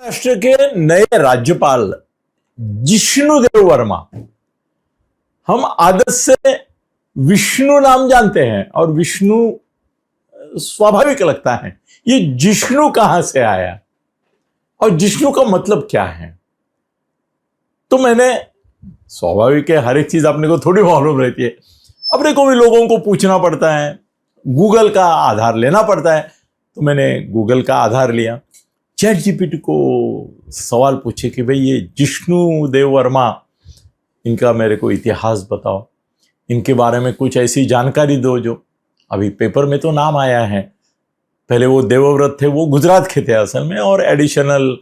महाराष्ट्र के नए राज्यपाल जिष्णुदेव वर्मा, हम आदत से विष्णु नाम जानते हैं और विष्णु स्वाभाविक लगता है। ये जिष्णु कहां से आया और जिष्णु का मतलब क्या है? तो मैंने, स्वाभाविक है, हर एक चीज अपने को थोड़ी मालूम रहती है, अपने को भी लोगों को पूछना पड़ता है, गूगल का आधार लेना पड़ता है। तो मैंने गूगल का आधार लिया, चैट जीपीटी को सवाल पूछे कि भाई ये जिष्णुदेव वर्मा, इनका मेरे को इतिहास बताओ, इनके बारे में कुछ ऐसी जानकारी दो जो अभी पेपर में तो नाम आया है। पहले वो देवव्रत थे, वो गुजरात के थे असल में, और एडिशनल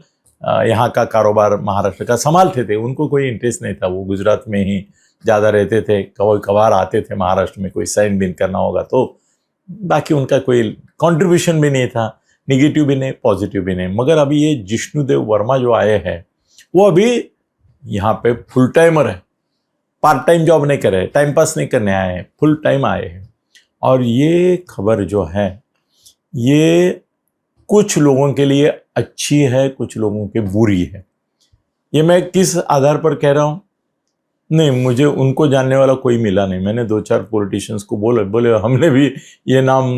यहाँ का कारोबार महाराष्ट्र का संभालते थे। उनको कोई इंटरेस्ट नहीं था, वो गुजरात में ही ज़्यादा रहते थे, कभी कभार आते थे महाराष्ट्र में, कोई साइन बिन करना होगा तो। बाकी उनका कोई कंट्रीब्यूशन भी नहीं था, निगेटिव भी नहीं, पॉजिटिव भी नहीं। मगर अभी ये जिष्णुदेव वर्मा जो आए हैं, वो अभी यहाँ पे फुल टाइमर है, पार्ट टाइम जॉब नहीं कर रहे, टाइम पास नहीं करने आए हैं, फुल टाइम आए हैं। और ये खबर जो है, ये कुछ लोगों के लिए अच्छी है, कुछ लोगों के बुरी है। ये मैं किस आधार पर कह रहा हूँ? नहीं, मुझे उनको जानने वाला कोई मिला नहीं। मैंने 2-4 पॉलिटिशियंस को बोले हमने भी ये नाम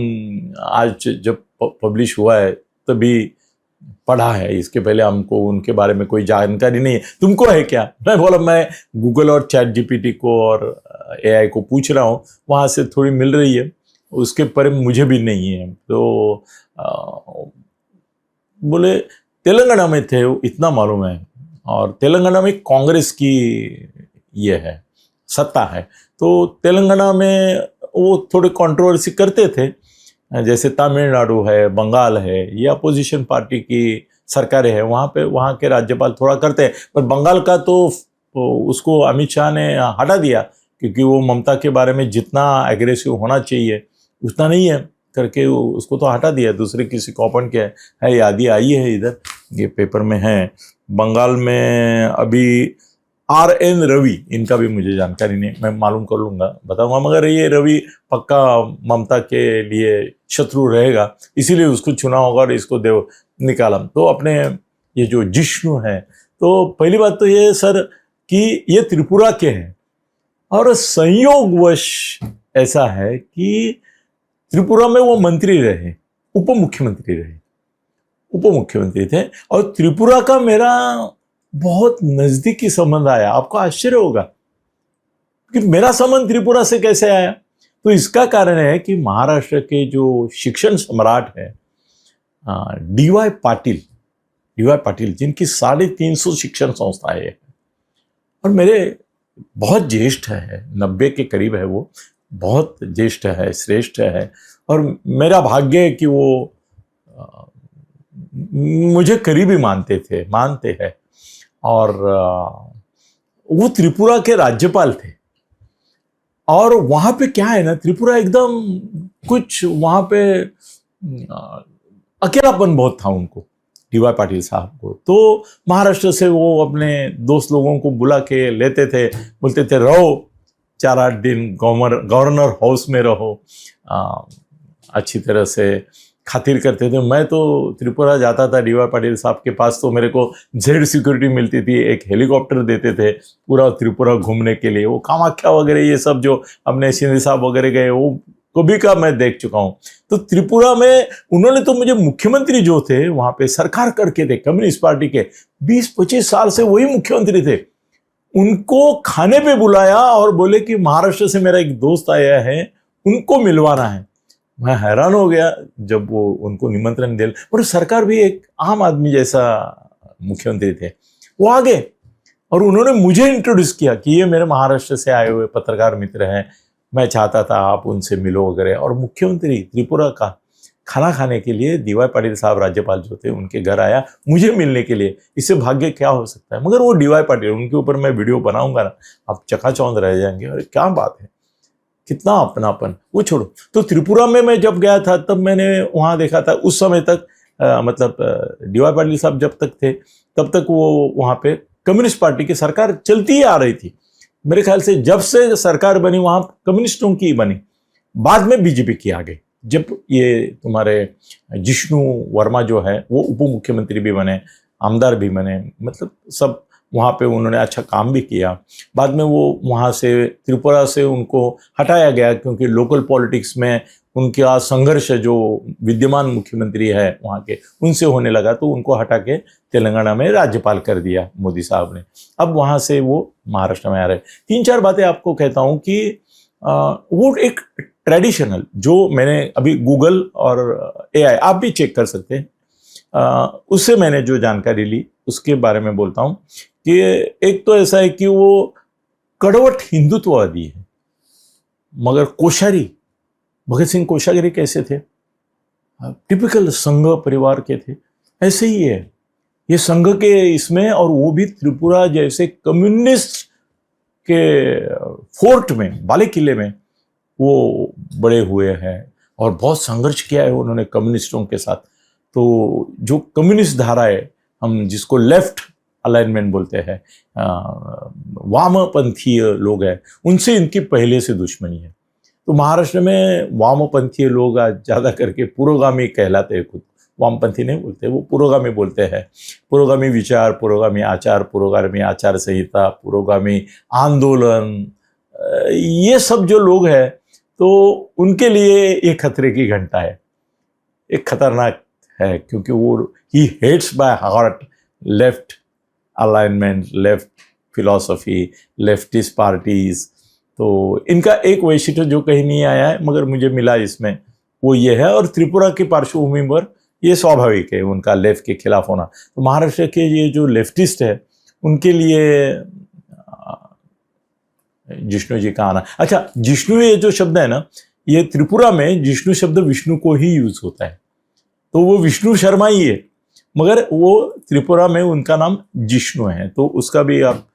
आज जब पब्लिश हुआ है तभी पढ़ा है, इसके पहले हमको उनके बारे में कोई जानकारी नहीं है। तुमको है क्या? मैं बोला मैं गूगल और चैट जीपीटी को और एआई को पूछ रहा हूँ, वहाँ से थोड़ी मिल रही है, उसके पर मुझे भी नहीं है। तो बोले तेलंगाना में थे, इतना मालूम है, और तेलंगाना में कांग्रेस की ये है, सत्ता है। तो तेलंगाना में वो थोड़े कंट्रोवर्सी करते थे, जैसे तमिलनाडु है, बंगाल है, ये अपोजिशन पार्टी की सरकारें हैं, वहाँ पे वहाँ के राज्यपाल थोड़ा करते हैं। पर बंगाल का तो उसको अमित शाह ने हटा दिया, क्योंकि वो ममता के बारे में जितना एग्रेसिव होना चाहिए उतना नहीं है करके उसको तो हटा दिया, दूसरे किसी को अपॉइंट किया है। यादी आई है इधर, ये पेपर में है। बंगाल में अभी RN रवि, इनका भी मुझे जानकारी नहीं, मैं मालूम कर लूँगा, बताऊँगा। मगर ये रवि पक्का ममता के लिए शत्रु रहेगा, इसीलिए उसको चुना होगा और इसको देव निकाला। तो अपने ये जो जिष्णु है, तो पहली बात तो ये सर कि ये त्रिपुरा के हैं, और संयोगवश ऐसा है कि त्रिपुरा में वो मंत्री रहे, उप मुख्यमंत्री थे, और त्रिपुरा का मेरा बहुत नजदीकी संबंध आया। आपको आश्चर्य होगा कि मेरा संबंध त्रिपुरा से कैसे आया। तो इसका कारण है कि महाराष्ट्र के जो शिक्षण सम्राट है DY पाटिल, जिनकी 350 शिक्षण संस्थाएं हैं, और मेरे बहुत ज्येष्ठ है, 90 के करीब है, वो बहुत ज्येष्ठ है, श्रेष्ठ है, और मेरा भाग्य है कि वो मुझे करीबी मानते हैं। और वो त्रिपुरा के राज्यपाल थे। और वहां पे क्या है ना, त्रिपुरा एकदम कुछ वहां पे अकेलापन बहुत था उनको, DY पाटिल साहब को। तो महाराष्ट्र से वो अपने दोस्त लोगों को बुला के लेते थे, बोलते थे रहो 4-8 दिन गवर्नर हाउस में रहो, अच्छी तरह से खातिर करते थे। मैं तो त्रिपुरा जाता था DY पाटिल साहब के पास, तो मेरे को जेड सिक्योरिटी मिलती थी, एक हेलीकॉप्टर देते थे पूरा त्रिपुरा घूमने के लिए। वो कामाख्या वगैरह ये सब जो अपने शिंदे साहब वगैरह गए, वो कभी का मैं देख चुका हूँ। तो त्रिपुरा में उन्होंने तो मुझे मुख्यमंत्री जो थे वहाँ पे सरकार करके थे, कम्युनिस्ट पार्टी के 20-25 साल से वही मुख्यमंत्री थे। उनको खाने पे बुलाया और बोले कि महाराष्ट्र से मेरा एक दोस्त आया है, उनको मिलवाना है। मैं हैरान हो गया जब वो उनको निमंत्रण दिया, और सरकार भी एक आम आदमी जैसा मुख्यमंत्री थे, वो आ गए और उन्होंने मुझे इंट्रोड्यूस किया कि ये मेरे महाराष्ट्र से आए हुए पत्रकार मित्र हैं, मैं चाहता था आप उनसे मिलो वगैरह। और मुख्यमंत्री त्रिपुरा का खाना खाने के लिए DY पाटिल साहब राज्यपाल जो थे उनके घर आया मुझे मिलने के लिए। इससे भाग्य क्या हो सकता है? मगर वो DY पाटिल, उनके ऊपर मैं वीडियो बनाऊंगा ना, आप चकाचौंध रह जाएंगे, और क्या बात है, कितना अपनापन। वो छोड़ो, तो त्रिपुरा में मैं जब गया था तब मैंने वहाँ देखा था, उस समय तक मतलब DY पाटिल साहब जब तक थे तब तक वो वहाँ पे कम्युनिस्ट पार्टी की सरकार चलती ही आ रही थी। मेरे ख्याल से जब से सरकार बनी वहाँ कम्युनिस्टों की बनी, बाद में बीजेपी की आ गई। जब ये तुम्हारे जिष्णु वर्मा जो है वो उप मुख्यमंत्री भी बने, आमदार भी बने, मतलब सब वहाँ पे उन्होंने अच्छा काम भी किया। बाद में वो वहाँ से त्रिपुरा से उनको हटाया गया क्योंकि लोकल पॉलिटिक्स में उनका संघर्ष जो विद्यमान मुख्यमंत्री है वहाँ के उनसे होने लगा, तो उनको हटा के तेलंगाना में राज्यपाल कर दिया मोदी साहब ने। अब वहाँ से वो महाराष्ट्र में आ रहे। 3-4 बातें आपको कहता हूँ कि वो एक ट्रेडिशनल, जो मैंने अभी गूगल और AI आप भी चेक कर सकते हैं, उससे मैंने जो जानकारी ली उसके बारे में बोलता हूँ कि एक तो ऐसा है कि वो कड़वट हिंदुत्ववादी है, मगर कोश्यारी, भगत सिंह कोश्यारी कैसे थे, टिपिकल संघ परिवार के थे, ऐसे ही है ये संघ के इसमें। और वो भी त्रिपुरा जैसे कम्युनिस्ट के फोर्ट में, बाले किले में वो बड़े हुए हैं और बहुत संघर्ष किया है उन्होंने कम्युनिस्टों के साथ। तो जो कम्युनिस्ट धारा है, हम जिसको लेफ्ट अलाइनमेंट बोलते हैं, वामपंथीय लोग हैं, उनसे इनकी पहले से दुश्मनी है। तो महाराष्ट्र में वामपंथीय लोग ज़्यादा करके पुरोगामी कहलाते हैं, खुद वामपंथी नहीं बोलते, वो पुरोगामी बोलते हैं। पुरोगामी विचार, पुरोगामी आचार, पुरोगामी आचार संहिता, पुरोगामी आंदोलन, ये सब जो लोग हैं, तो उनके लिए ये खतरे की घंटा है, एक खतरनाक है, क्योंकि वो ही hates by heart left alignment, left philosophy, leftist parties. तो इनका एक वैशिष्ट्य जो कहीं नहीं आया है मगर मुझे मिला इसमें, वो ये है। और त्रिपुरा की पार्श्वभूमि पर ये स्वाभाविक है उनका लेफ्ट के खिलाफ होना। तो महाराष्ट्र के ये जो लेफ्टिस्ट है उनके लिए जिष्णु जी का आना, अच्छा जिष्णु ये जो शब्द है ना, ये त्रिपुरा में जिष्णु शब्द विष्णु को ही यूज होता है, तो वो विष्णु शर्मा ही है, मगर वो त्रिपुरा में उनका नाम जिष्णु है, तो उसका भी आप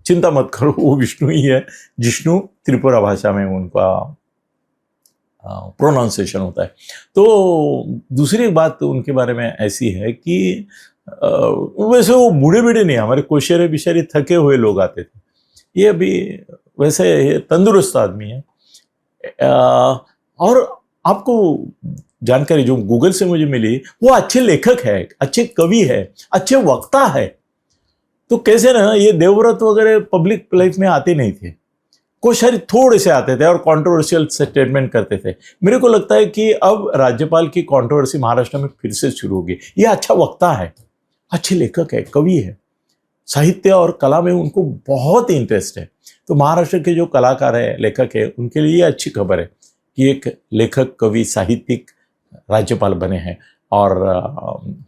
चिंता मत करो, वो विष्णु ही है। जिष्णु त्रिपुरा भाषा में उनका प्रोनाउंसिएशन होता है। तो दूसरी बात उनके बारे में ऐसी है कि वैसे वो बूढ़े बूढ़े नहीं, हमारे कोशेरे बिचारे थके हुए लोग आते थे, ये अभी वैसे तंदुरुस्त आदमी है। और आपको जानकारी जो गूगल से मुझे मिली, वो अच्छे लेखक है, अच्छे कवि है, अच्छे वक्ता है। तो कैसे ना, ये देवव्रत वगैरह पब्लिक लाइफ में आते नहीं थे, कोश्यारी थोड़े से आते थे और कंट्रोवर्शियल स्टेटमेंट करते थे। मेरे को लगता है कि अब राज्यपाल की कंट्रोवर्सी महाराष्ट्र में फिर से शुरू होगी। ये अच्छा वक्ता है, अच्छे लेखक है, कवि है, साहित्य और कला में उनको बहुत इंटरेस्ट है। तो महाराष्ट्र के जो कलाकार है, लेखक है, उनके लिए ये अच्छी खबर है कि एक लेखक, कवि, साहित्यिक राज्यपाल बने हैं। और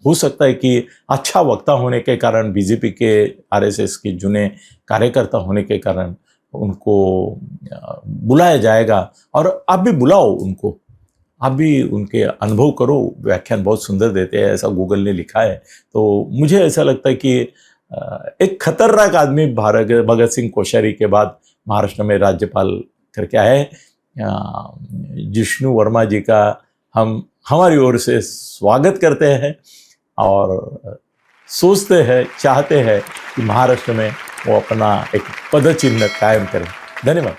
हो सकता है कि अच्छा वक्ता होने के कारण, बीजेपी के, आरएसएस के जुने कार्यकर्ता होने के कारण उनको बुलाया जाएगा। और आप भी बुलाओ उनको, आप भी उनके अनुभव करो, व्याख्यान बहुत सुंदर देते हैं, ऐसा गूगल ने लिखा है। तो मुझे ऐसा लगता है कि एक खतरनाक आदमी भगत सिंह कोश्यारी के बाद महाराष्ट्र में राज्यपाल करके आए। जिष्णु वर्मा जी का हम हमारी ओर से स्वागत करते हैं और सोचते हैं, चाहते हैं कि महाराष्ट्र में वो अपना एक पदचिन्ह कायम करें। धन्यवाद।